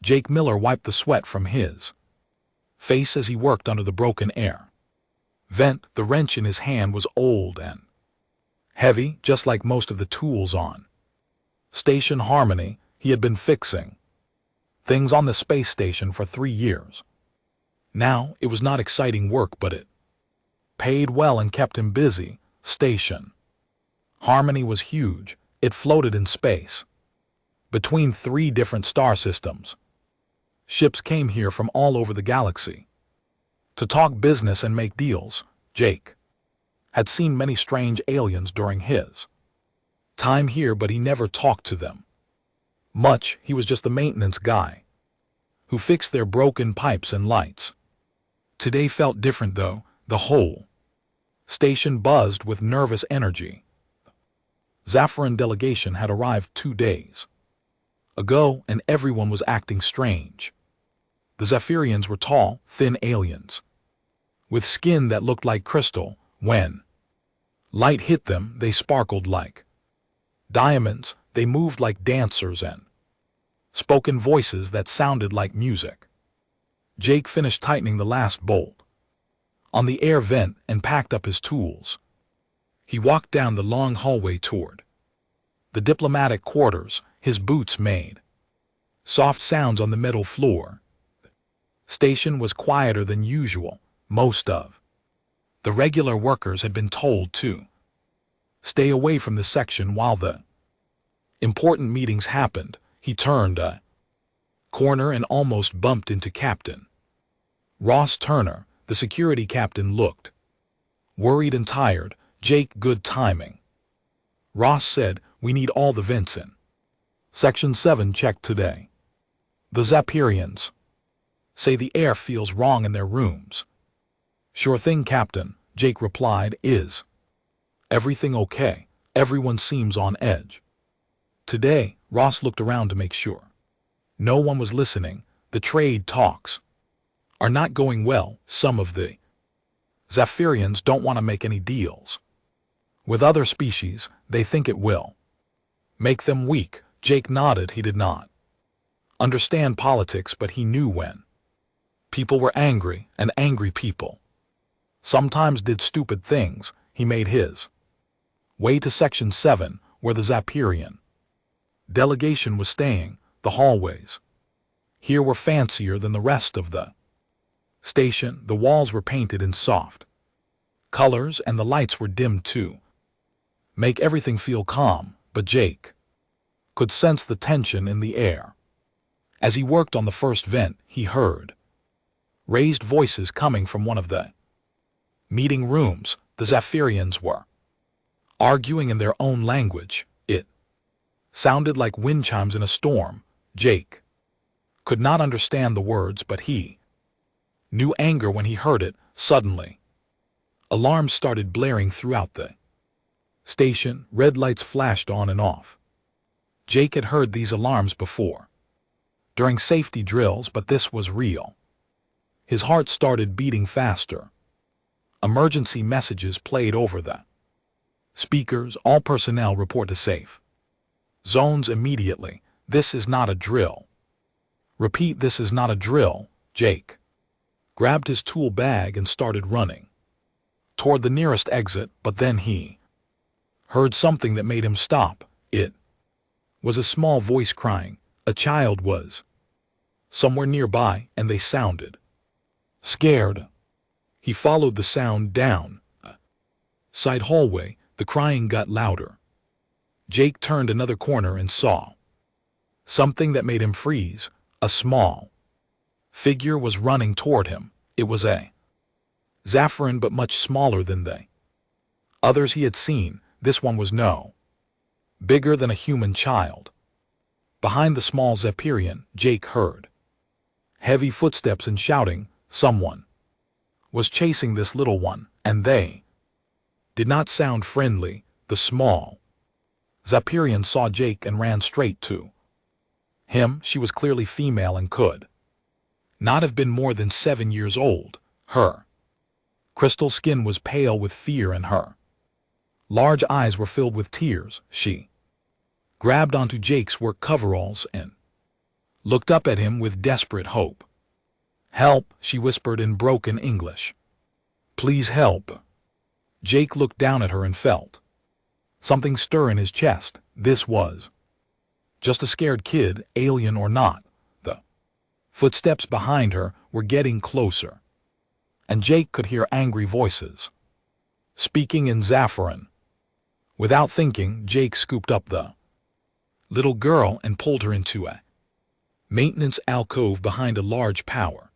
Jake Miller wiped the sweat from his face as he worked under the broken air vent. The wrench in his hand was old and heavy, just like most of the tools on Station Harmony. He had been fixing things on the space station for 3 years. Now, it was not exciting work, but it paid well and kept him busy. Station Harmony was huge. It floated in space between 3 different star systems. Ships came here from all over the galaxy to talk business and make deals. Jake had seen many strange aliens during his time here, but he never talked to them much. He was just the maintenance guy who fixed their broken pipes and lights. Today felt different, though. The whole station buzzed with nervous energy. Zaffiran delegation had arrived 2 days ago, and everyone was acting strange. The Zephyrians were tall, thin aliens with skin that looked like crystal. When light hit them, they sparkled like diamonds. They moved like dancers and spoke in voices that sounded like music. Jake finished tightening the last bolt on the air vent and packed up his tools. He walked down the long hallway toward the diplomatic quarters. His boots made soft sounds on the metal floor. The station was quieter than usual. Most of the regular workers had been told to stay away from the section while the important meetings happened. He turned a corner and almost bumped into Captain Ross Turner. The security captain looked worried and tired. Jake, good timing. Ross said, we need all the vents in Section 7 checked today. The Zephyrians say the air feels wrong in their rooms. Sure thing, Captain, Jake replied. Is everything okay? Everyone seems on edge today. Ross looked around to make sure no one was listening. The trade talks are not going well. Some of the Zephyrians don't want to make any deals with other species. They think it will make them weak. Jake nodded. He did not understand politics, but he knew when people were angry, and angry people sometimes did stupid things. He made his way to Section 7, where the Zephyrian delegation was staying. The hallways here were fancier than the rest of the station. The walls were painted in soft colors, and the lights were dimmed to make everything feel calm. But Jake could sense the tension in the air. As he worked on the first vent, he heard raised voices coming from one of the meeting rooms. The Zephyrians were arguing in their own language. It sounded like wind chimes in a storm. Jake could not understand the words, but he knew anger when he heard it. Suddenly, alarms started blaring throughout the station. Red lights flashed on and off. Jake had heard these alarms before during safety drills, but this was real. His heart started beating faster. Emergency messages played over the speakers. All personnel report to safe zones immediately. This is not a drill. Repeat, this is not a drill. Jake grabbed his tool bag and started running toward the nearest exit, but then he heard something that made him stop. It was a small voice crying. A child was somewhere nearby, and they sounded scared. He followed the sound down a side hallway. The crying got louder. Jake turned another corner and saw something that made him freeze. A small figure was running toward him. It was a Zaffiran, but much smaller than the others he had seen. This one was no bigger than a human child. Behind the small Zephyrian, Jake heard heavy footsteps and shouting. Someone was chasing this little one, and they did not sound friendly. The small Zephyrian saw Jake and ran straight to him. She was clearly female and could not have been more than 7 years old. Her crystal skin was pale with fear, and her large eyes were filled with tears. She grabbed onto Jake's work coveralls and looked up at him with desperate hope. "Help," she whispered in broken English. "Please help." Jake looked down at her and felt something stir in his chest. This was just a scared kid, alien or not. The footsteps behind her were getting closer, and Jake could hear angry voices speaking in Zaffaran. Without thinking, Jake scooped up the little girl and pulled her into a maintenance alcove behind a large power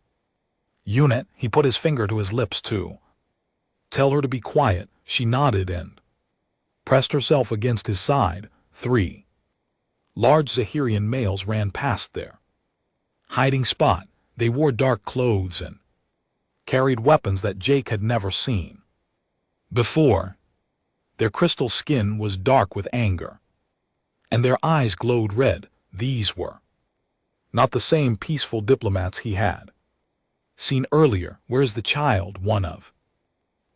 unit. He put his finger to his lips to tell her to be quiet. She nodded and pressed herself against his side. 3 large Zahirian males ran past their hiding spot. They wore dark clothes and carried weapons that Jake had never seen before. Their crystal skin was dark with anger, and their eyes glowed red. These were not the same peaceful diplomats he had seen earlier. "Where's the child?" one of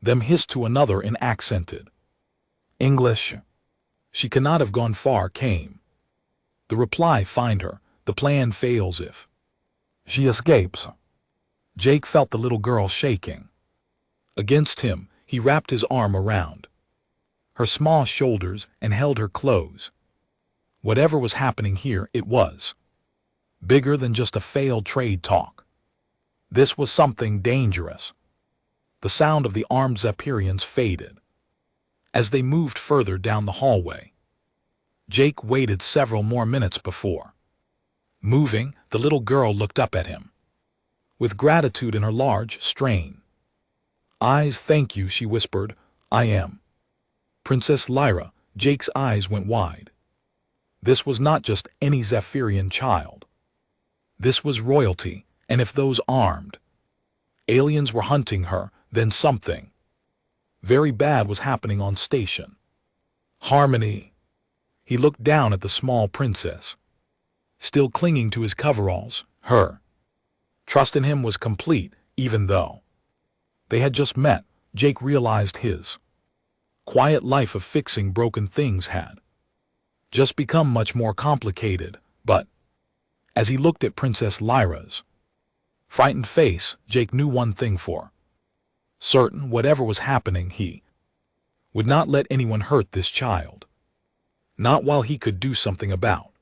them hissed to another in accented English. "She cannot have gone far," came the reply. "Find her. The plan fails if she escapes." Jake felt the little girl shaking against him. He wrapped his arm around her small shoulders and held her close. Whatever was happening here, it was bigger than just a failed trade talk. This was something dangerous. The sound of the armed Zephyrians faded as they moved further down the hallway. Jake waited several more minutes before moving. The little girl looked up at him with gratitude in her large, strained eyes. "Thank you," she whispered. "I am Princess Lyra." Jake's eyes went wide. This was not just any Zephyrian child. This was royalty, and if those armed aliens were hunting her, then something very bad was happening on station. Harmony. He looked down at the small princess, still clinging to his coveralls. Her trust in him was complete, even though they had just met. Jake realized his quiet life of fixing broken things had just become much more complicated. But as he looked at Princess Lyra's frightened face, Jake knew one thing for certain: whatever was happening, he would not let anyone hurt this child. Not while he could do something about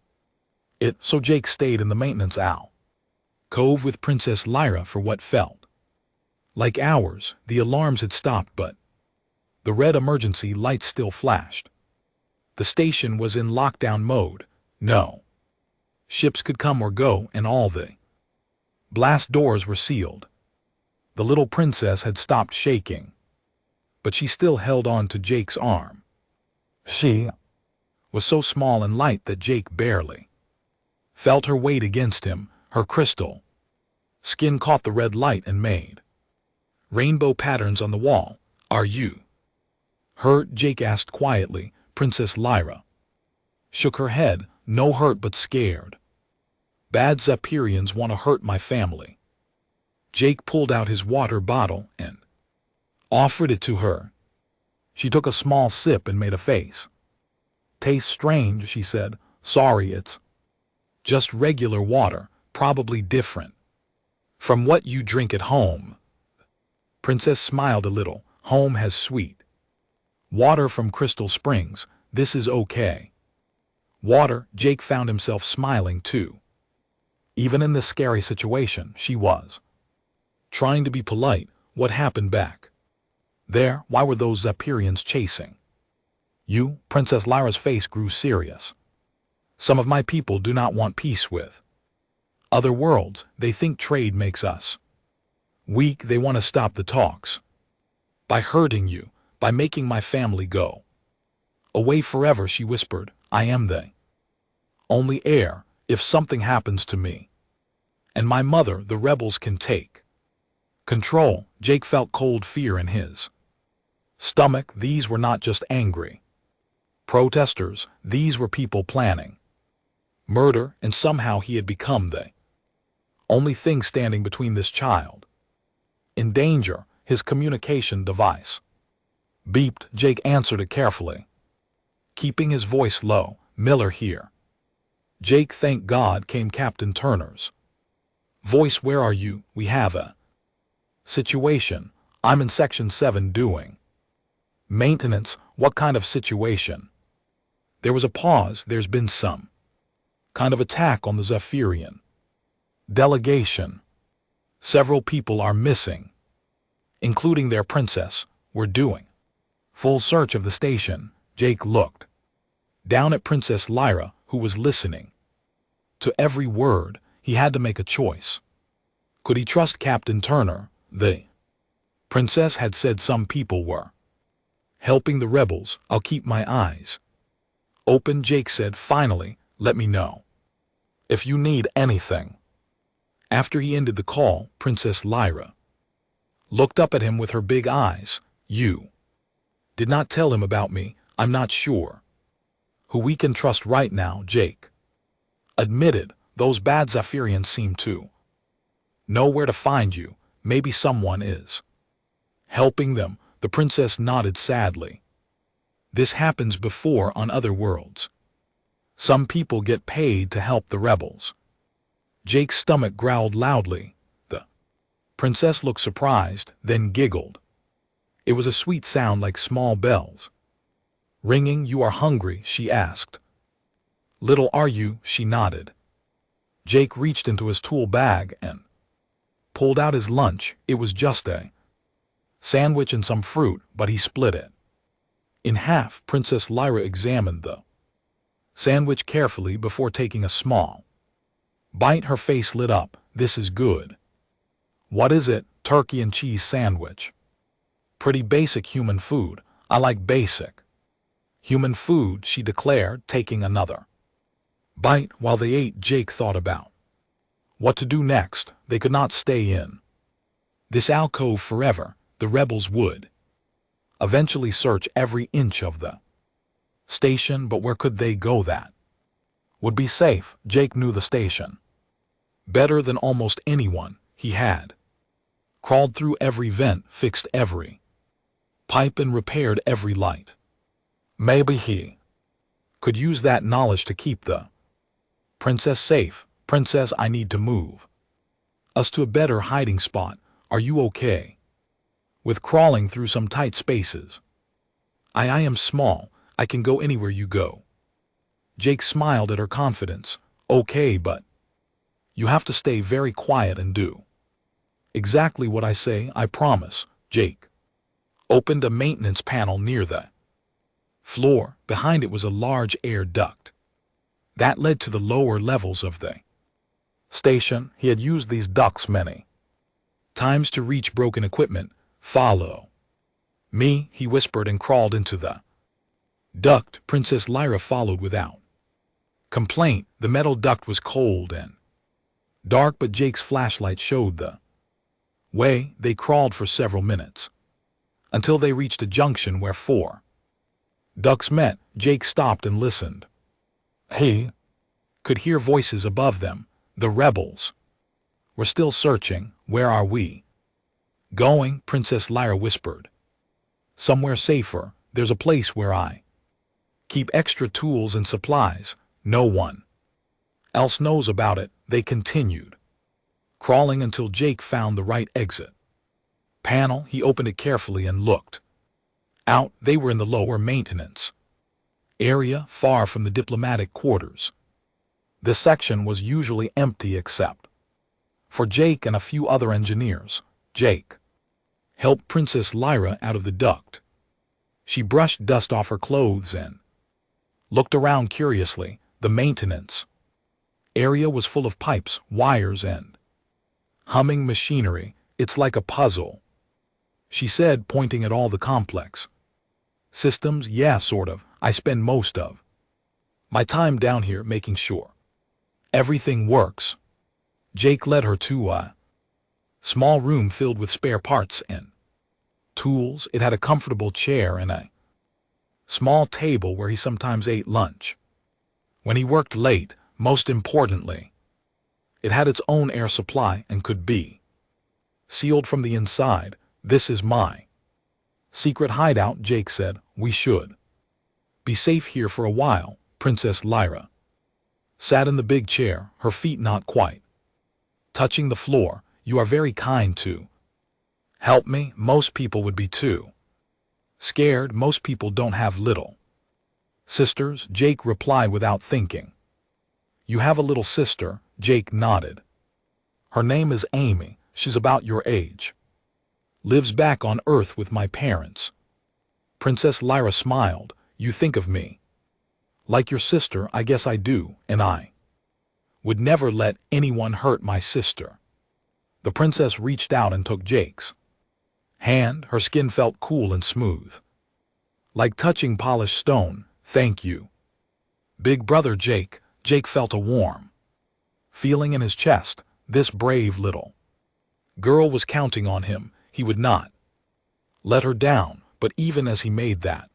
it. So Jake stayed in the maintenance alcove with Princess Lyra for what felt like hours. The alarms had stopped, but the red emergency lights still flashed. The station was in lockdown mode. No ships could come or go, and all the blast doors were sealed. The little princess had stopped shaking, but she still held on to Jake's arm. She was so small and light that Jake barely felt her weight against him. Her crystal skin caught the red light and made rainbow patterns on the wall. "Are you hurt?" Jake asked quietly. Princess Lyra shook her head. "No hurt, but scared. Bad Zephyrians want to hurt my family." Jake pulled out his water bottle and offered it to her. She took a small sip and made a face. "Tastes strange," she said. "Sorry, it's just regular water, probably different from what you drink at home." Princess smiled a little. "Home has sweet water from crystal springs. This is okay." Water. Jake found himself smiling too. Even in this scary situation, she was trying to be polite. "What happened back there? Why were those Zephyrians chasing you?" Princess Lyra's face grew serious. "Some of my people do not want peace with other worlds. They think trade makes us weak. They want to stop the talks by hurting you, by making my family go away forever." She whispered, "I am the only heir. If something happens to me and my mother, the rebels can take control." Jake felt cold fear in his stomach. These were not just angry protesters. These were people planning murder, and somehow he had become the only thing standing between this child in danger. His communication device beeped. Jake answered it carefully, keeping his voice low. "Miller here. Jake, thank God, came Captain Turner's voice. Where are you? We have a situation. I'm in Section 7 doing maintenance. What kind of situation? There was a pause. There's been some kind of attack on the Zephyrian delegation. Several people are missing, including their princess. We're doing full search of the station. Jake looked down at Princess Lyra, who was listening to every word. He had to make a choice. Could he trust Captain Turner? The princess had said some people were helping the rebels. I'll keep my eyes open, Jake said finally. Let me know if you need anything. After he ended the call, Princess Lyra looked up at him with her big eyes. You did not tell him about me. I'm not sure who we can trust right now, Jake admitted. Those bad Zephyrians seem to know where to find you. Maybe someone is helping them. The princess nodded sadly. This happens before on other worlds. Some people get paid to help the rebels. Jake's stomach growled loudly. The princess looked surprised, then giggled. It was a sweet sound like small bells ringing. You are hungry? She asked. Little are you? She nodded. Jake reached into his tool bag and pulled out his lunch. It was just a sandwich and some fruit, but he split it in half. Princess Lyra examined the sandwich carefully before taking a small bite. Her face lit up. This is good. What is it? Turkey and cheese sandwich. Pretty basic human food. I like basic human food, she declared, taking another bite. While they ate, Jake thought about what to do next. They could not stay in this alcove forever. The rebels would eventually search every inch of the station, but where could they go that would be safe? Jake knew the station better than almost anyone. He had crawled through every vent, fixed every pipe, and repaired every light. Maybe he could use that knowledge to keep the princess safe. Princess, I need to move us to a better hiding spot. Are you okay with crawling through some tight spaces? I am small. I can go anywhere you go. Jake smiled at her confidence. Okay, but you have to stay very quiet and do exactly what I say. I promise. Jake opened a maintenance panel near the floor. Behind it was a large air duct that led to the lower levels of the station. He had used these ducts many times to reach broken equipment. Follow me, he whispered, and crawled into the duct. Princess Lyra followed without complaint. The metal duct was cold and dark, but Jake's flashlight showed the way. They crawled for several minutes until they reached a junction where 4 ducts met. Jake stopped and listened. He could hear voices above them. The rebels were still searching. Where are we going? Princess Lyra whispered. Somewhere safer. There's a place where I keep extra tools and supplies. No one else knows about it. They continued crawling until Jake found the right exit panel. He opened it carefully and looked out. They were in the lower maintenance area, far from the diplomatic quarters. This section was usually empty except for Jake and a few other engineers. Jake helped Princess Lyra out of the duct. She brushed dust off her clothes and looked around curiously. The maintenance area was full of pipes, wires, and humming machinery. It's like a puzzle, she said, pointing at all the complex systems. Yeah, sort of. I spend most of my time down here making sure everything works. Jake led her to a small room filled with spare parts and tools. It had a comfortable chair and a small table where he sometimes ate lunch when he worked late. Most importantly, it had its own air supply and could be sealed from the inside. This is my secret hideout, Jake said. We should be safe here for a while. Princess Lyra Sat in the big chair, her feet not quite touching the floor. You are very kind to help me. Most people would be too scared. Most people don't have little sisters, Jake replied without thinking. You have a little sister, Jake nodded. Her name is Amy. She's about your age. Lives back on Earth with my parents. Princess Lyra smiled. You think of me like your sister. I guess I do, and I would never let anyone hurt my sister. The princess reached out and took Jake's hand. Her skin felt cool and smooth, like touching polished stone. Thank you, big brother Jake. Jake felt a warm feeling in his chest. This brave little girl was counting on him. He would not let her down. But even as he made that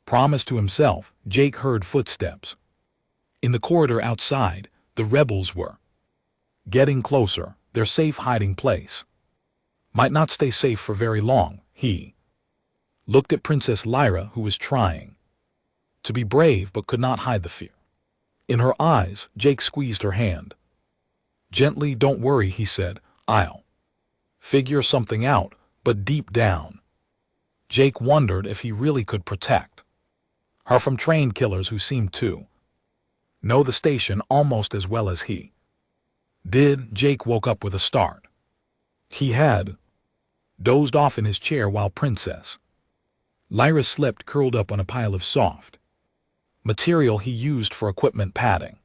promise to himself, Jake heard footsteps. In the corridor outside, the rebels were getting closer. Their safe hiding place might not stay safe for very long. He looked at Princess Lyra, who was trying to be brave but could not hide the fear in her eyes. Jake squeezed her hand gently. Don't worry, he said. I'll figure something out. But deep down, Jake wondered if he really could protect her from trained killers who seemed to know the station almost as well as he did. Jake woke up with a start. He had dozed off in his chair while Princess Lyra slept curled up on a pile of soft material he used for equipment padding.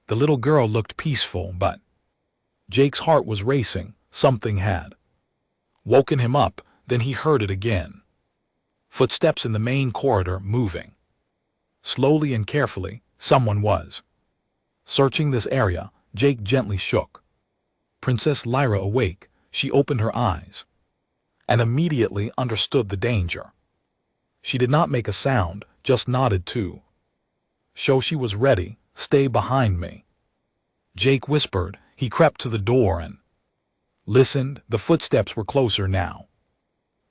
The little girl looked peaceful, but Jake's heart was racing. Something had woken him up. Then he heard it again. Footsteps in the main corridor, moving slowly and carefully. Someone was searching this area. Jake gently shook Princess Lyra awake. She opened her eyes and immediately understood the danger. She did not make a sound, just nodded to show she was ready. Stay behind me, Jake whispered. He crept to the door and listened. The footsteps were closer now.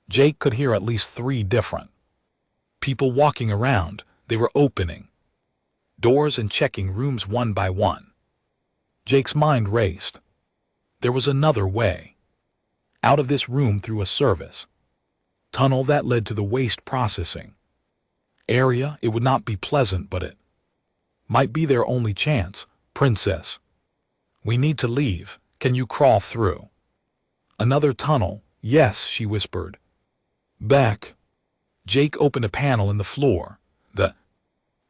Jake could hear at least 3 different people walking around. They were opening doors and checking rooms one by one. Jake's mind raced. There was another way out of this room, through a service tunnel that led to the waste processing area. It would not be pleasant, but it might be their only chance. Princess, we need to leave. Can you crawl through another tunnel? Yes, she whispered. Back. Jake opened a panel in the floor. The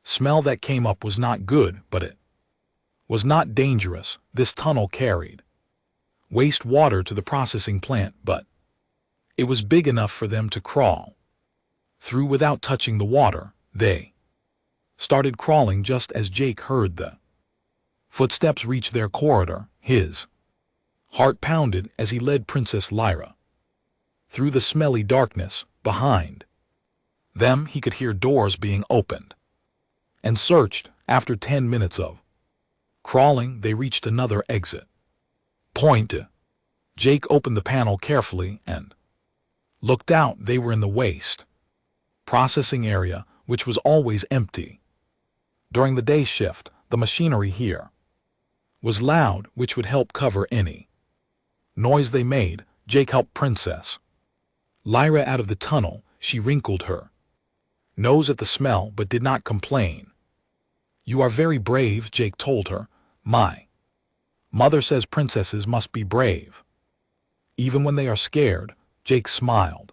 smell that came up was not good, but it was not dangerous. This tunnel carried waste water to the processing plant, but it was big enough for them to crawl through without touching the water. They started crawling just as Jake heard the footsteps reach their corridor. His heart pounded as he led Princess Lyra through the smelly darkness. Behind them, he could hear doors being opened and searched. After 10 minutes of crawling, they reached another exit point. Jake opened the panel carefully and looked out. They were in the waste processing area, which was always empty. During the day shift, the machinery here was loud, which would help cover any noise they made. Jake helped Princess Lyra out of the tunnel. She wrinkled her nose at the smell but did not complain. You are very brave, Jake told her. My mother says princesses must be brave, even when they are scared. Jake smiled.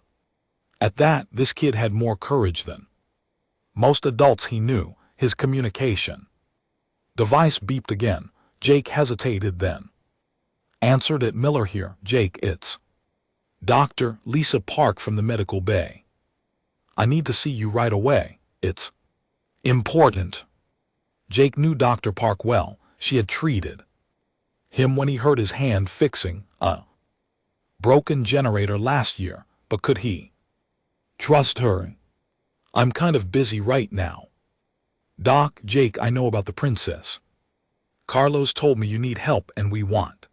At that, this kid had more courage than most adults he knew. His communication device beeped again. Jake hesitated, then answered it. Miller here. Jake, it's Dr. Lisa Park from the medical bay. I need to see you right away. It's important. Jake knew Dr. Park well. She had treated him when he hurt his hand fixing a broken generator last year. But could he trust her? I'm kind of busy right now. Doc, Jake, I know about the princess. Carlos told me you need help and we want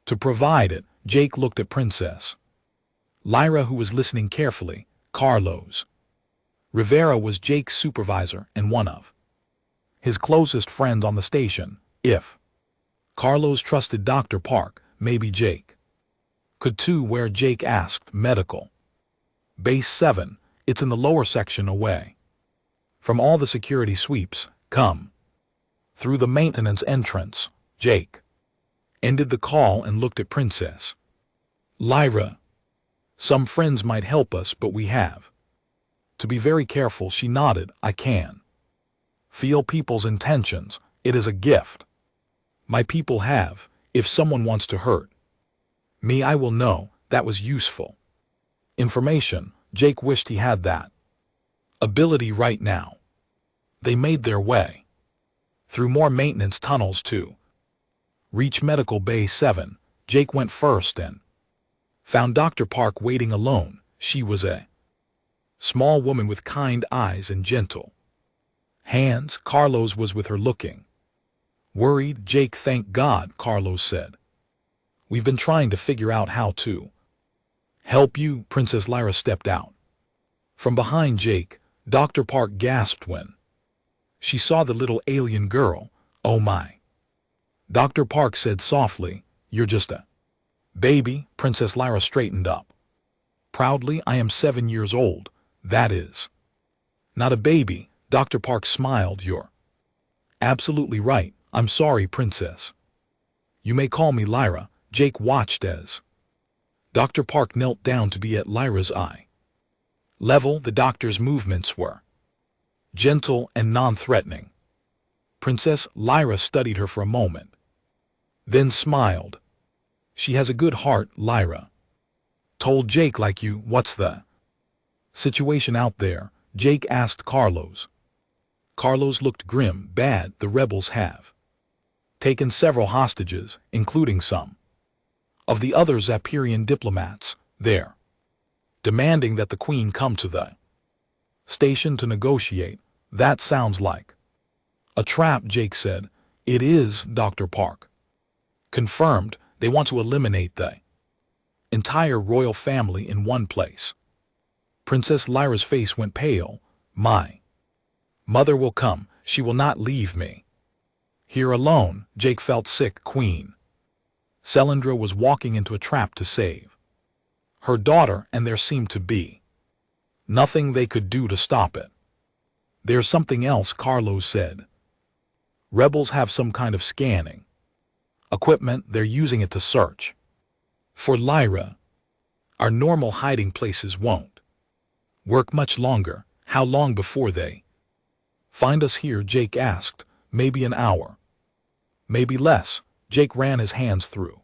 to provide it. Jake looked at Princess Lyra, who was listening carefully. Carlos Rivera was Jake's supervisor and one of his closest friends on the station. If Carlos trusted Dr. Park, maybe Jake could too. Where? Jake asked. Medical Base 7, it's in the lower section away from all the security sweeps. Come through the maintenance entrance. Jake ended the call and looked at Princess Lyra. Some friends might help us, but we have to be very careful. She nodded. I can feel people's intentions. It is a gift my people have. If someone wants to hurt me, I will know. That was useful information. Jake wished he had that ability right now. They made their way through more maintenance tunnels to reach Medical Bay 7. Jake went first and found Dr. Park waiting alone. She was a small woman with kind eyes and gentle hands. Carlos was with her, looking worried. Jake, thank God, Carlos said. We've been trying to figure out how to help you. Princess Lyra stepped out from behind Jake. Dr. Park gasped when she saw the little alien girl. Oh my. Dr. Park said softly, you're just a baby. Princess Lyra straightened up proudly. I am 7 years old. That is not a baby. Dr. Park smiled. You're absolutely right. I'm sorry, Princess. You may call me Lyra. Jake watched as Dr. Park knelt down to be at Lyra's eye level. The doctor's movements were gentle and non-threatening. Princess Lyra studied her for a moment, then smiled. She has a good heart, Lyra told Jake. Like you. What's the situation out there? Jake asked Carlos. Carlos looked grim. Bad. The rebels have taken several hostages, including some of the other Zapirian diplomats. They're demanding that the Queen come to the station to negotiate. That sounds like a trap, Jake said. It is, Dr. Park confirmed. They want to eliminate the entire royal family in one place. Princess Lyra's face went pale. My mother will come. She will not leave me here alone. Jake felt sick. Queen Selindra was walking into a trap to save her daughter, and there seemed to be nothing they could do to stop it. There's something else, Carlos said. Rebels have some kind of scanning equipment. They're using it to search for Lyra. Our normal hiding places won't work much longer. How long before they find us here? Jake asked. Maybe an hour. Maybe less. Jake ran his hands through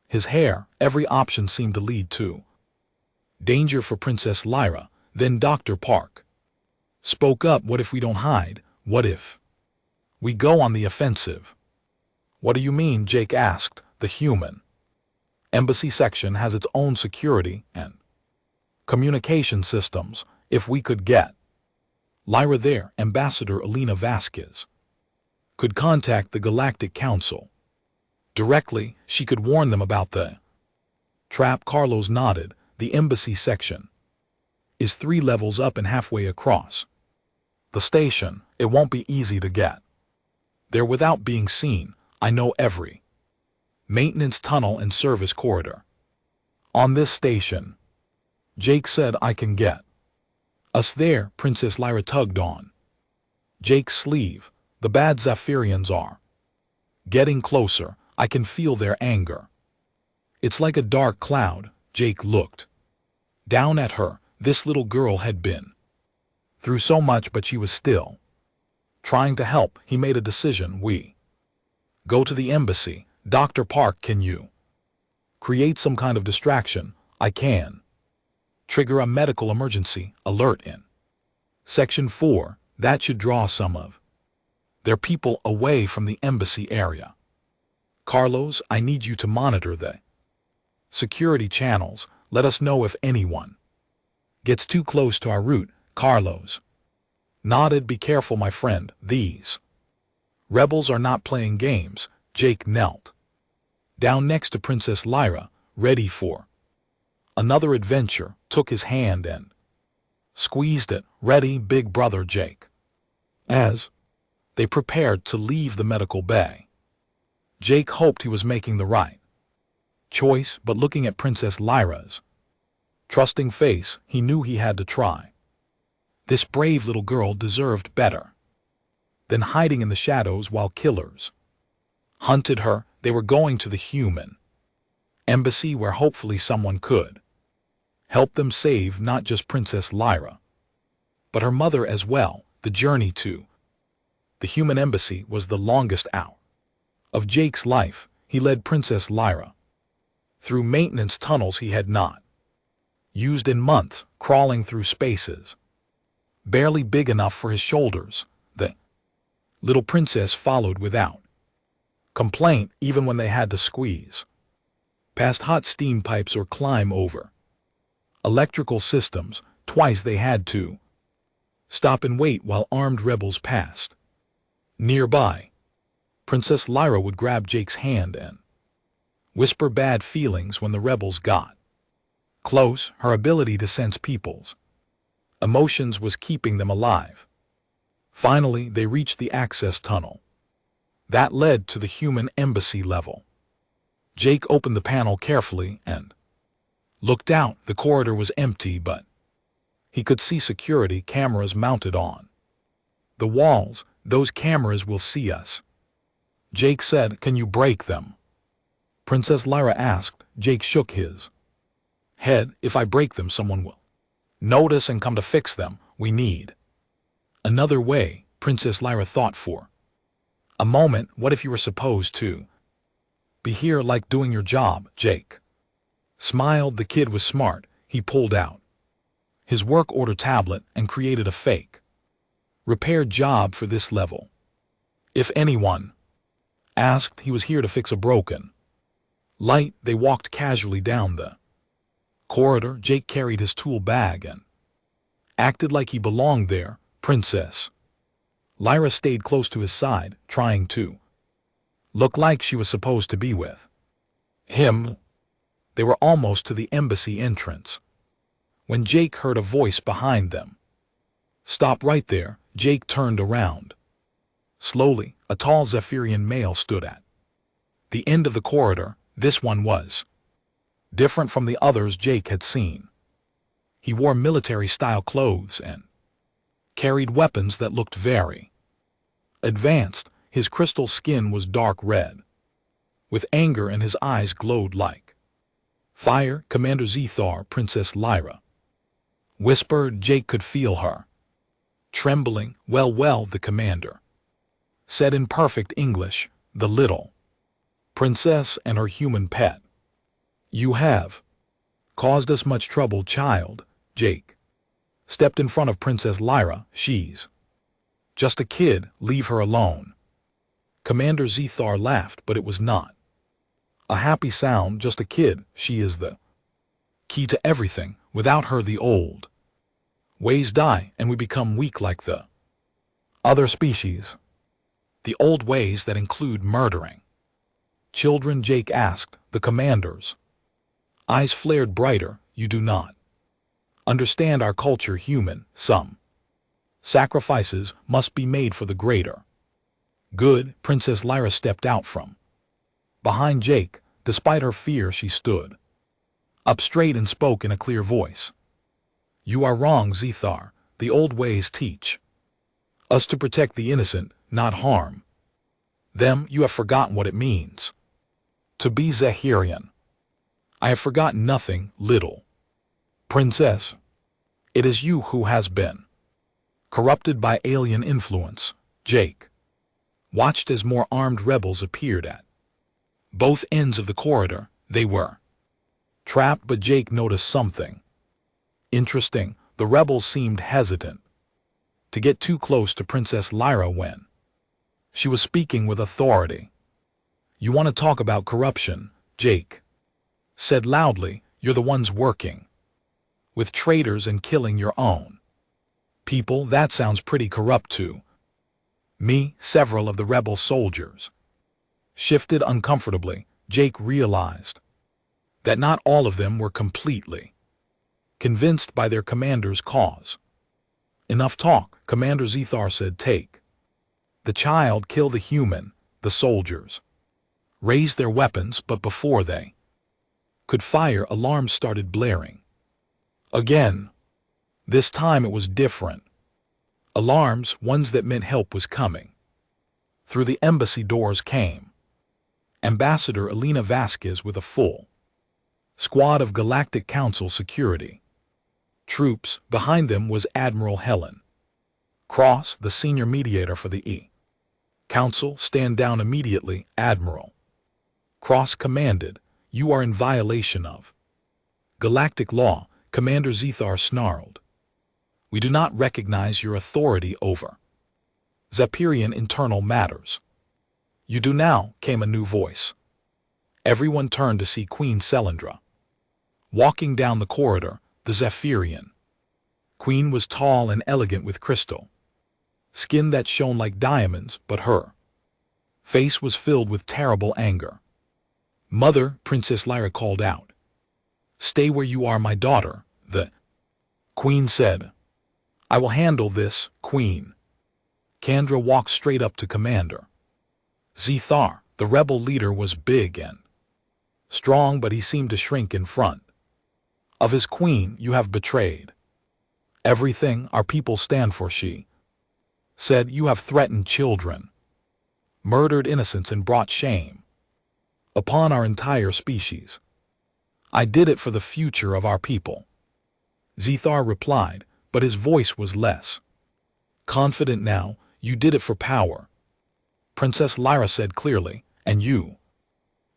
his hair. Every option seemed to lead to danger for Princess Lyra. Then Dr. Park spoke up. What if we don't hide? What if we go on the offensive? What do you mean? Jake asked. The human embassy section has its own security and communication systems. If we could get Lyra there, Ambassador Elena Vasquez could contact the Galactic Council directly. She could warn them about the trap. Carlos nodded. The embassy section is 3 levels up and halfway across the station. It won't be easy to get there without being seen. I know every maintenance tunnel and service corridor on this station. Jake said. I can get us there. Princess Lyra tugged on Jake's sleeve. The bad Zephyrians are getting closer. I can feel their anger. It's like a dark cloud. Jake looked down at her. This little girl had been through so much, but she was still trying to help. He made a decision. We go to the embassy. Dr. Park, can you create some kind of distraction? I can trigger a medical emergency alert in Section 4. That should draw some of their people away from the embassy area. Carlos, I need you to monitor the security channels. Let us know if anyone gets too close to our route. Carlos nodded. Be careful, my friend. These rebels are not playing games. Jake knelt down next to Princess Lyra, ready for another adventure, took his hand and squeezed it. Ready, big brother Jake? As They prepared to leave the medical bay. Jake hoped he was making the right choice, but looking at Princess Lyra's trusting face, he knew he had to try. This brave little girl deserved better than hiding in the shadows while killers hunted her. They were going to the human embassy, where hopefully someone could help them save not just Princess Lyra, but her mother as well. The journey to the human embassy was the longest hour of Jake's life. He led Princess Lyra through maintenance tunnels he had not used in months, crawling through spaces barely big enough for his shoulders. The little princess followed without complaint, even when they had to squeeze past hot steam pipes or climb over electrical systems. Twice they had to stop and wait while armed rebels passed nearby. Princess Lyra would grab Jake's hand and whisper bad feelings when the rebels got close. Her ability to sense people's emotions was keeping them alive. Finally, they reached the access tunnel that led to the human embassy level. Jake opened the panel carefully and looked out. The corridor was empty, but he could see security cameras mounted on the walls. Those cameras will see us, Jake said. Can you break them? Princess Lyra asked. Jake shook his head. If I break them, someone will notice and come to fix them. We need another way. Princess Lyra thought for a moment. What if you were supposed to be here, like doing your job? Jake smiled. The kid was smart. He pulled out his work order tablet and created a fake repair job for this level. If anyone asked, he was here to fix a broken light. They walked casually down the corridor. Jake carried his tool bag and acted like he belonged there. Princess Lyra stayed close to his side, trying to look like she was supposed to be with him. They were almost to the embassy entrance when Jake heard a voice behind them. Stop right there. Jake turned around. Slowly, a tall Zephyrian male stood at the end of the corridor. This one was different from the others Jake had seen. He wore military-style clothes and carried weapons that looked very advanced. His crystal skin was dark red, with anger, and his eyes glowed like fire. Commander Zethar, Princess Lyra whispered. Jake could feel her trembling. Well, the commander said in perfect English. The little princess and her human pet. You have caused us much trouble, child. Jake stepped in front of Princess Lyra. She's just a kid. Leave her alone. Commander Zethar laughed, but it was not a happy sound. Just a kid. She is the key to everything. Without her, the old ways die, and we become weak like the other species. The old ways that include murdering children? Jake asked. The commander's eyes flared brighter. You do not understand our culture, human. Some sacrifices must be made for the greater good. Princess Lyra stepped out from behind Jake. Despite her fear, she stood up straight and spoke in a clear voice. You are wrong, Zethar. The old ways teach us to protect the innocent, not harm them. You have forgotten what it means to be Zahirian. I have forgotten nothing, little princess. It is you who has been corrupted by alien influence. Jake watched as more armed rebels appeared at both ends of the corridor. They were trapped, but Jake noticed something interesting. The rebels seemed hesitant to get too close to Princess Lyra when she was speaking with authority. You want to talk about corruption? Jake said loudly. You're the ones working with traitors and killing your own people. That sounds pretty corrupt to me. Several of the rebel soldiers shifted uncomfortably. Jake realized that not all of them were completely convinced by their commander's cause. Enough talk, Commander Zethar said. Take The child killed the human, the soldiers raised their weapons, but before they could fire, alarms started blaring. Again. This time it was different. Alarms, ones that meant help was coming. Through the embassy doors came Ambassador Elena Vasquez with a full squad of Galactic Council security troops. Behind them was Admiral Helen Cross, the senior mediator for the Council. Stand down immediately, Admiral Cross commanded. You are in violation of galactic law. Commander Zethar snarled. We do not recognize your authority over Zephyrian internal matters. You do now, came a new voice. Everyone turned to see Queen Selindra walking down the corridor. The Zephyrian Queen was tall and elegant with crystal skin that shone like diamonds, but her face was filled with terrible anger. Mother, Princess Lyra called out. Stay where you are, my daughter, the Queen said. I will handle this, Queen. Kandra walked straight up to Commander Zethar. The rebel leader was big and strong, but he seemed to shrink in front of his queen. You have betrayed everything our people stand for, she said. You have threatened children, murdered innocents, and brought shame upon our entire species. I did it for the future of our people, Zethar replied, but his voice was less confident now. You did it for power, Princess Lyra said clearly, and you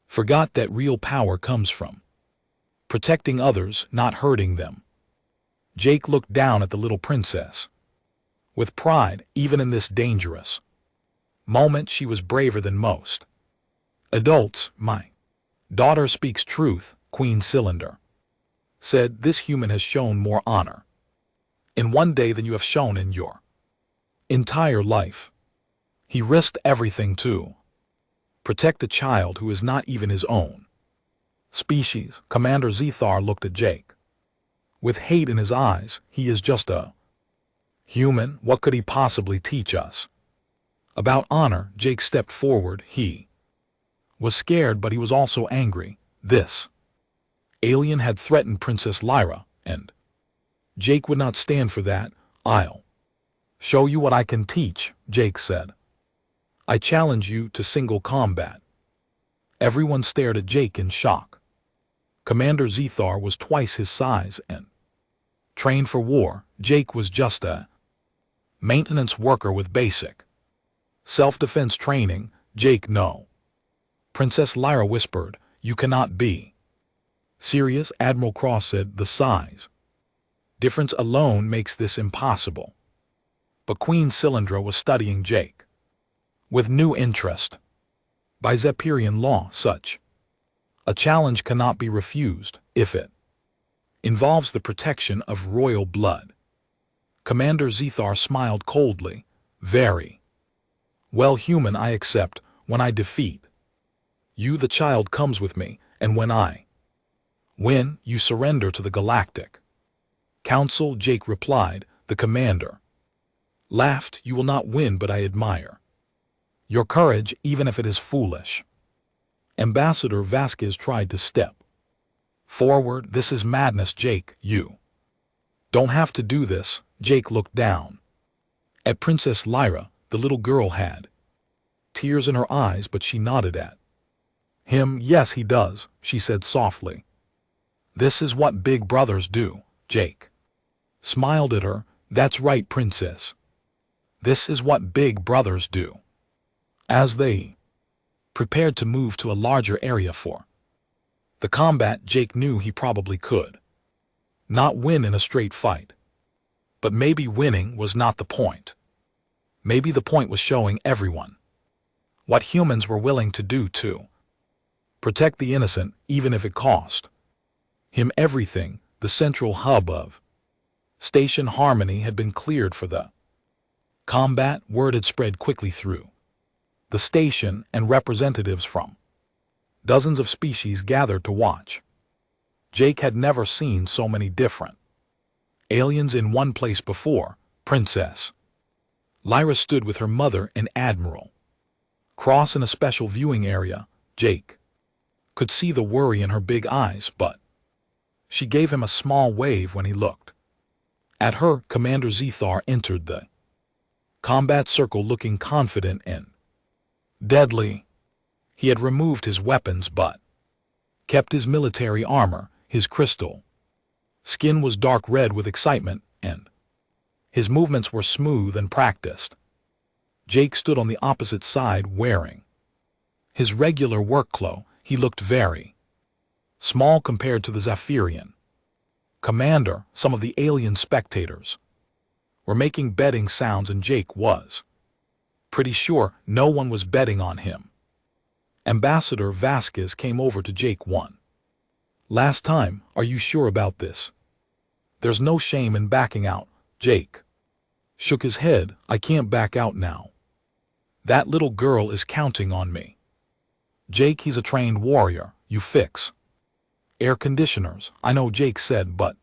forgot that real power comes from protecting others, not hurting them. Jake looked down at the little princess with pride. Even in this dangerous moment, she was braver than most adults. My daughter speaks truth, Queen Cylinder said. This human has shown more honor in one day than you have shown in your entire life. He risked everything to protect a child who is not even his own species. Commander Zethar looked at Jake with hate in his eyes. He is just a human. What could he possibly teach us about honor? Jake stepped forward. He was scared, but he was also angry. This alien had threatened Princess Lyra, and Jake would not stand for that. I'll show you what I can teach, Jake said. I challenge you to single combat. Everyone stared at Jake in shock. Commander Zethar was twice his size and trained for war. Jake was just a maintenance worker with basic self-defense training. Jake, no. Princess Lyra whispered, you cannot be serious. Admiral Cross said, the size difference alone makes this impossible. But Queen Cylindra was studying Jake with new interest. By Zephyrian law, such a challenge cannot be refused if it involves the protection of royal blood. Commander Zethar smiled coldly. Very well, human. I accept. When I defeat you, the child comes with me, and when I win, you surrender to the Galactic Council. Jake replied. The commander laughed. You will not win, but I admire your courage, even if it is foolish. Ambassador Vasquez tried to step forward. This is madness, Jake. You don't have to do this. Jake looked down at Princess Lyra. The little girl had tears in her eyes, but she nodded at him. Yes, he does, she said softly. This is what big brothers do. Jake smiled at her. That's right, princess. This is what big brothers do. As they prepared to move to a larger area for the combat, Jake knew he probably could not win in a straight fight. But maybe winning was not the point. Maybe the point was showing everyone what humans were willing to do to protect the innocent, even if it cost him everything. The central hub of Station Harmony had been cleared for the combat. Word had spread quickly through the station, and representatives from dozens of species gathered to watch. Jake had never seen so many different aliens in one place before. Princess Lyra stood with her mother and Admiral. Cross in a special viewing area, Jake could see the worry in her big eyes, but she gave him a small wave when he looked at her. Commander Zethar entered the combat circle looking confident and deadly. He had removed his weapons but kept his military armor. His crystal skin was dark red with excitement, and his movements were smooth and practiced. Jake stood on the opposite side wearing his regular work clothes. He looked very small compared to the Zephyrian commander. Some of the alien spectators were making betting sounds, and Jake was pretty sure no one was betting on him. Ambassador Vasquez came over to Jake one last time. Are you sure about this? There's no shame in backing out. Jake shook his head. I can't back out now. That little girl is counting on me. Jake, he's a trained warrior. You fix air conditioners. I know, Jake said, but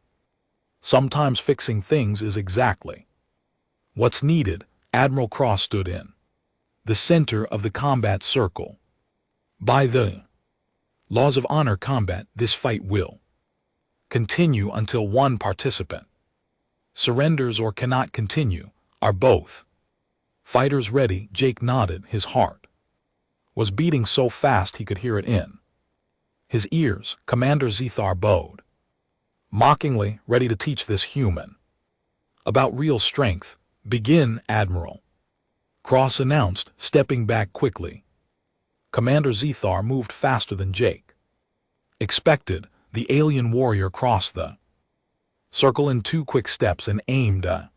sometimes fixing things is exactly what's needed. Admiral Cross stood in the center of the combat circle. By the laws of honor combat, this fight will continue until one participant surrenders or cannot continue. Are both fighters ready? Jake nodded. His heart was beating so fast he could hear it in his ears. Commander Zethar bowed mockingly, ready to teach this human about real strength. Begin, Admiral Cross announced, stepping back quickly. Commander Zethar moved faster than Jake expected. The alien warrior crossed the circle in 2 quick steps and aimed a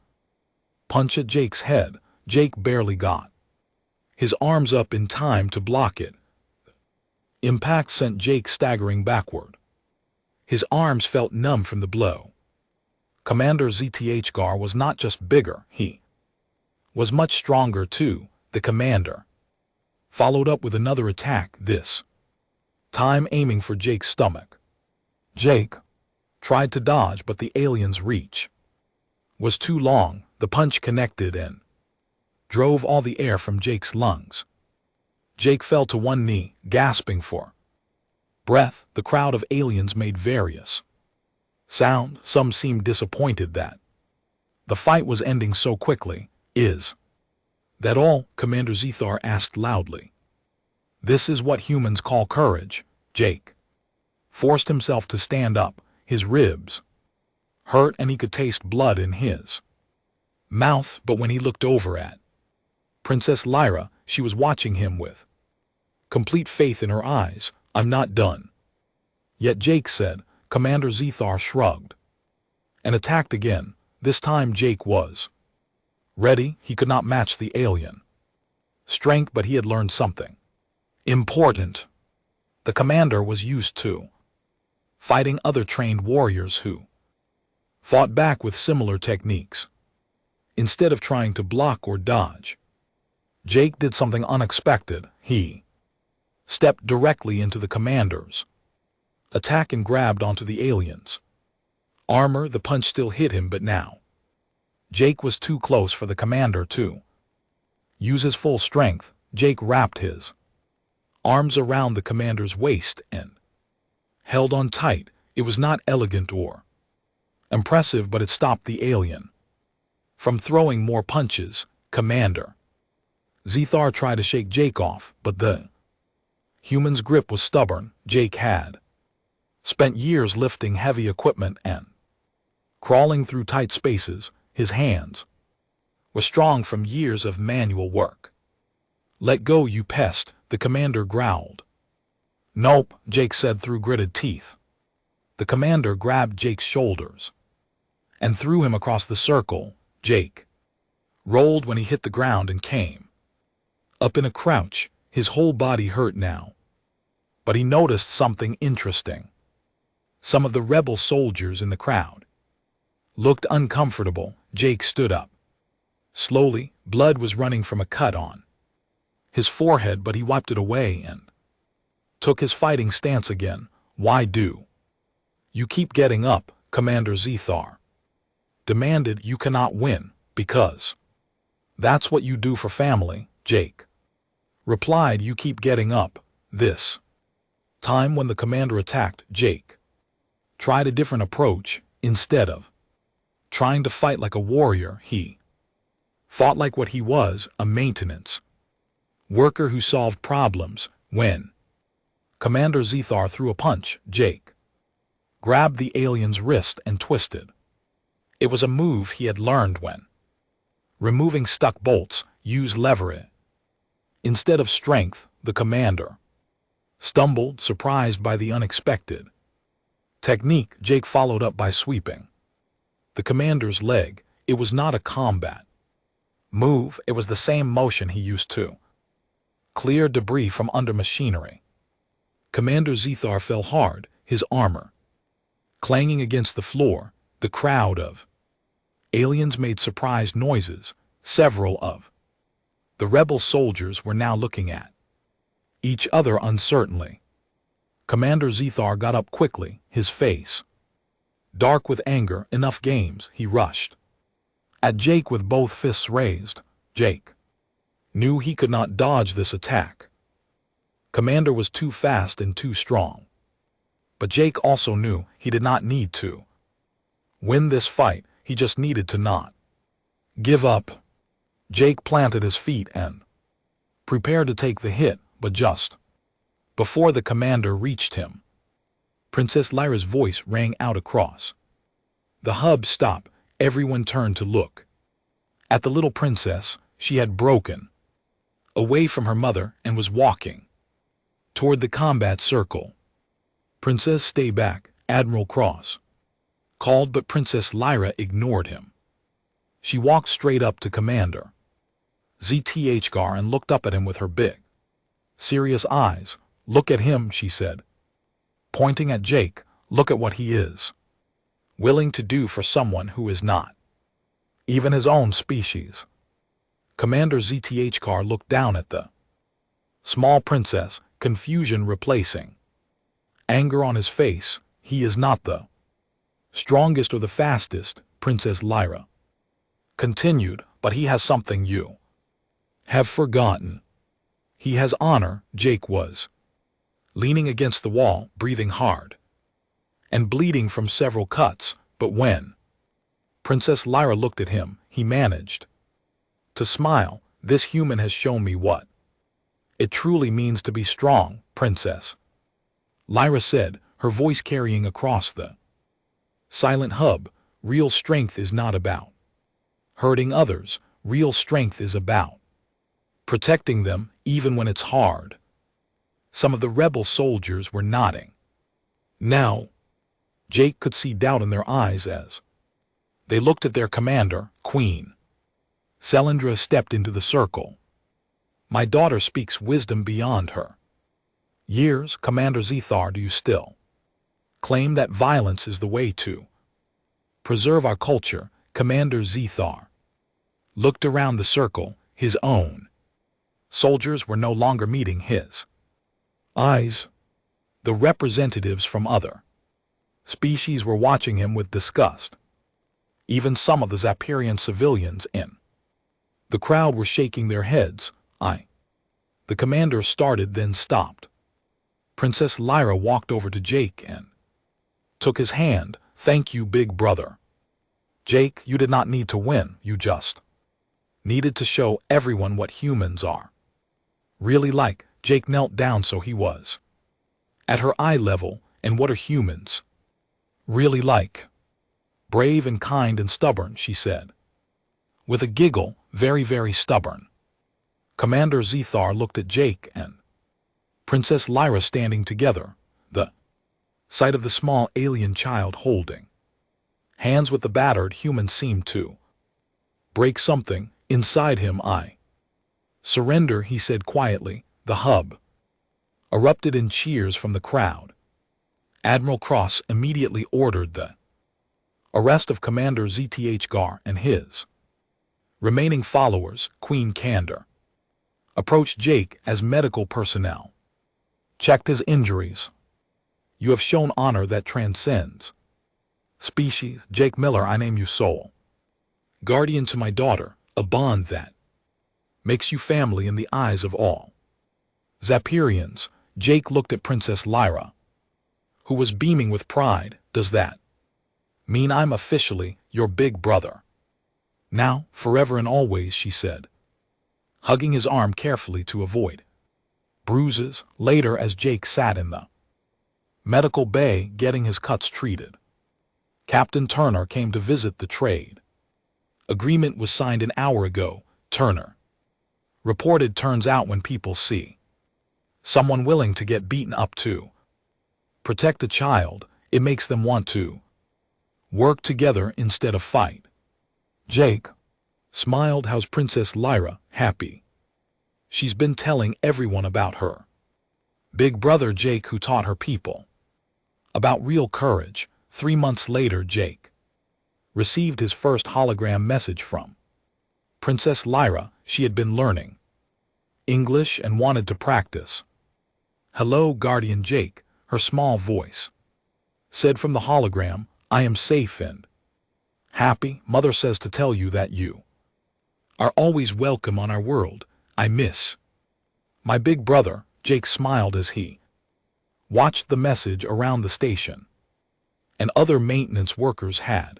punch at Jake's head. Jake barely got his arms up in time to block it. Impact sent Jake staggering backward. His arms felt numb from the blow. Commander Zthgar was not just bigger, he was much stronger too. The commander followed up with another attack, this time aiming for Jake's stomach. Jake tried to dodge, but the alien's reach was too long. The punch connected and drove all the air from Jake's lungs. Jake fell to one knee, gasping for breath. The crowd of aliens made various sounds. Some seemed disappointed that the fight was ending so quickly. Is that all? Commander Zethar asked loudly. This is what humans call courage. Jake forced himself to stand up. His ribs hurt and he could taste blood in his mouth, but when he looked over at Princess Lyra, she was watching him with complete faith in her eyes. I'm not done yet, Jake said. Commander Zethar shrugged and attacked again. This time Jake was ready. He could not match the alien strength, but he had learned something important. The commander was used to fighting other trained warriors who fought back with similar techniques. Instead of trying to block or dodge, Jake did something unexpected. He stepped directly into the commander's attack and grabbed onto the alien's armor. The punch still hit him, but now Jake was too close for the commander to use his full strength. Jake wrapped his arms around the commander's waist and held on tight. It was not elegant or impressive, but it stopped the alien from throwing more punches. Commander Zethar tried to shake Jake off, but the human's grip was stubborn. Jake had spent years lifting heavy equipment and crawling through tight spaces. His hands were strong from years of manual work. Let go, you pest, the commander growled. Nope, Jake said through gritted teeth. The commander grabbed Jake's shoulders and threw him across the circle. Jake rolled when he hit the ground and came up in a crouch. His whole body hurt now. But he noticed something interesting. Some of the rebel soldiers in the crowd looked uncomfortable. Jake stood up slowly. Blood was running from a cut on his forehead, but he wiped it away and took his fighting stance again. Why do you keep getting up? Commander Zethar demanded. You cannot win, because That's what you do for family, Jake replied. You keep getting up. This time when the commander attacked, Jake tried a different approach. Instead of trying to fight like a warrior, he fought like what he was, a maintenance worker who solved problems. When Commander Zethar threw a punch, Jake grabbed the alien's wrist and twisted. It was a move he had learned when removing stuck bolts. Use lever. Instead of strength, the commander stumbled, surprised by the unexpected technique. Jake followed up by sweeping the commander's leg. It was not a combat move, it was the same motion he used to clear debris from under machinery. Commander Zethar fell hard, his armor clanging against the floor. The crowd of aliens made surprised noises. Several of the rebel soldiers were now looking at each other uncertainly. Commander Zethar got up quickly, his face dark with anger. Enough games, he rushed at Jake with both fists raised. Jake knew he could not dodge this attack. Commander was too fast and too strong. But Jake also knew he did not need to win this fight, he just needed to not give up. Jake planted his feet and prepared to take the hit, but just before the commander reached him, Princess Lyra's voice rang out across the hub. Stop! Everyone turned to look at the little princess. She had broken away from her mother and was walking toward the combat circle. Princess, stay back, Admiral Cross called, but Princess Lyra ignored him. She walked straight up to Commander Zthgar and looked up at him with her big, serious eyes. Look at him, she said, pointing at Jake. Look at what he is willing to do for someone who is not even his own species. Commander Zthgar looked down at the small princess, confusion replacing anger on his face. He is not the strongest or the fastest, Princess Lyra continued, but he has something you have forgotten. He has honor. Jake was leaning against the wall, breathing hard and bleeding from several cuts, but when Princess Lyra looked at him, he managed to smile. This human has shown me what it truly means to be strong, Princess Lyra said, her voice carrying across the silent hub. Real strength is not about hurting others. Real strength is about protecting them, even when it's hard. Some of the rebel soldiers were nodding. Now, Jake could see doubt in their eyes as they looked at their commander, Queen Selindra stepped into the circle. My daughter speaks wisdom beyond her years, Commander Zethar. Do you still claim that violence is the way to preserve our culture? Commander Zethar looked around the circle. His own soldiers were no longer meeting his eyes. The representatives from other species were watching him with disgust. Even some of the Zaparian civilians in the crowd were shaking their heads. The commander started, then stopped. Princess Lyra walked over to Jake and took his hand. Thank you, big brother. Jake, you did not need to win, you just needed to show everyone what humans are really like. Jake knelt down so he was at her eye level. And what are humans really like? Brave and kind and stubborn, she said with a giggle. Very, very stubborn. Commander Zethar looked at Jake and Princess Lyra standing together. The sight of the small alien child holding hands with the battered human seemed to break something inside him. I surrender, he said quietly. The hub erupted in cheers from the crowd. Admiral Cross immediately ordered the arrest of Commander Zthgar and his remaining followers. Queen Candor approached Jake as medical personnel checked his injuries. You have shown honor that transcends species. Jake Miller, I name you soul guardian to my daughter, a bond that makes you family in the eyes of all. Zapirians, Jake looked at Princess Lyra, who was beaming with pride. Does that mean I'm officially your big brother? Now, forever and always, she said, hugging his arm carefully to avoid bruises. Later, as Jake sat in the medical bay getting his cuts treated, Captain Turner came to visit the trade. Agreement was signed an hour ago, Turner reported. Turns out when people see someone willing to get beaten up to protect a child, it makes them want to work together instead of fight. Jake smiled. How's Princess Lyra? Happy. She's been telling everyone about her big brother Jake, who taught her people about real courage. 3 months later, Jake received his first hologram message from Princess Lyra. She had been learning English and wanted to practice. Hello, Guardian Jake, her small voice said from the hologram. I am safe and happy. Mother says to tell you that you are always welcome on our world. I miss my big brother. Jake smiled as he watched the message around the station, and other maintenance workers had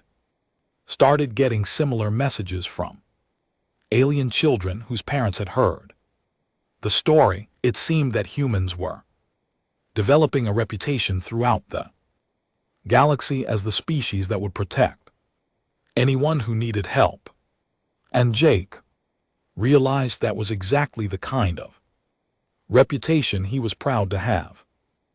started getting similar messages from alien children whose parents had heard the story. It seemed that humans were developing a reputation throughout the galaxy as the species that would protect anyone who needed help. And Jake realized that was exactly the kind of reputation he was proud to have.